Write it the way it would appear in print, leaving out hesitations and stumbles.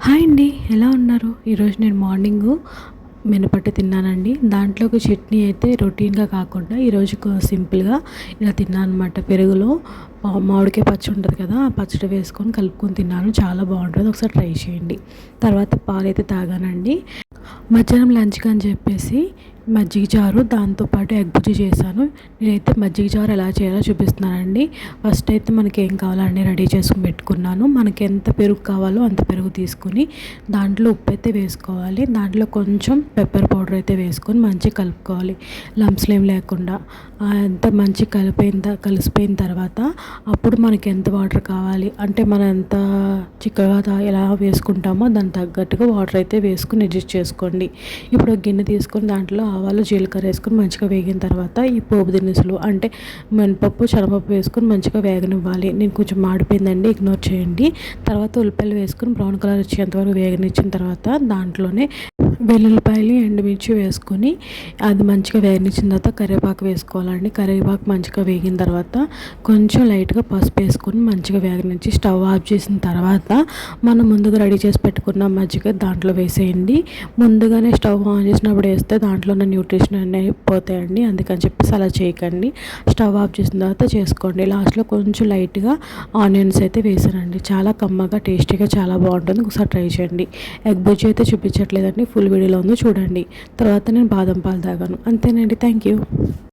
Hi అండి, ఎలా ఉన్నారు? ఈరోజు నేను మార్నింగు మినపట్టు తిన్నానండి. దాంట్లోకి చట్నీ అయితే రొటీన్గా కాకుండా ఈరోజు సింపుల్గా ఇలా తిన్నాను అనమాట. పెరుగులో మామిడికాయ పచ్చడి ఉంటుంది కదా, ఆ పచ్చడి వేసుకొని కలుపుకొని తిన్నాను. చాలా బాగుంటుంది, ఒకసారి ట్రై చేయండి. తర్వాత పాలైతే తాగానండి. మధ్యాహ్నం లంచ్కి అని చెప్పేసి మజ్జిగ చారు, దాంతోపాటు ఎగ్ బుజ్జి చేశాను. నేనైతే మజ్జిగ చారు ఎలా చేయాలో చూపిస్తున్నానండి. ఫస్ట్ అయితే మనకి ఏం కావాలో అన్నీ రెడీ చేసుకుని పెట్టుకున్నాను. మనకి ఎంత పెరుగు కావాలో అంత పెరుగు తీసుకుని దాంట్లో ఉప్పు అయితే వేసుకోవాలి. దాంట్లో కొంచెం పెప్పర్ పౌడర్ అయితే వేసుకొని మంచిగా కలుపుకోవాలి, లంప్స్లు ఏం లేకుండా. అంత మంచిగా కలిసిపోయిన తర్వాత అప్పుడు మనకి ఎంత వాటర్ కావాలి అంటే మనం ఎంత చిక్కగా ఎలా వేసుకుంటామో దానికి తగ్గట్టుగా వాటర్ అయితే వేసుకుని అడ్జస్ట్ చేసుకోండి. ఇప్పుడు ఒక గిన్నె తీసుకొని దాంట్లో ఆవాలు జీలకర్ర వేసుకొని మంచిగా వేగిన తర్వాత ఈ పోపు దినుసులు అంటే మినపప్పు శనగపప్పు వేసుకొని మంచిగా వేగనివ్వాలి. నేను కొంచెం మాడిపోయిందండి, ఇగ్నోర్ చేయండి. తర్వాత ఉల్లిపాయలు వేసుకొని బ్రౌన్ కలర్ వచ్చేంతవరకు వేగనిచ్చిన తర్వాత దాంట్లోనే వెల్లుల్లిపాయలు ఎండుమిర్చి వేసుకొని అది మంచిగా వేగనిచ్చిన తర్వాత కరివేపాకు వేసుకోవాలండి. కరివేపాకు మంచిగా వేగిన తర్వాత కొంచెం లైట్గా పసుపు వేసుకొని మంచిగా వేగనిచ్చి స్టవ్ ఆఫ్ చేసిన తర్వాత మనం ముందుగా రెడీ చేసి పెట్టుకున్న మజ్జిగ దాంట్లో వేసేయండి. ముందుగానే స్టవ్ ఆన్ చేసినప్పుడు వేస్తే దాంట్లో ఉన్న న్యూట్రిషన్ అనేవి పోతాయండి, అందుకని చెప్పేసి అలా చేయకండి. స్టవ్ ఆఫ్ చేసిన తర్వాత చేసుకోండి. లాస్ట్లో కొంచెం లైట్గా ఆనియన్స్ అయితే వేసానండి. చాలా కమ్మగా టేస్టీగా చాలా బాగుంటుంది, ఒకసారి ట్రై చేయండి. ఎగ్ బుజ్జి అయితే చూపించట్లేదండి, ఫుల్ వీడియోలో ఉందో చూడండి. తర్వాత నేను బాదం పాలు తాగాను. అంతేనండి, థ్యాంక్ యూ.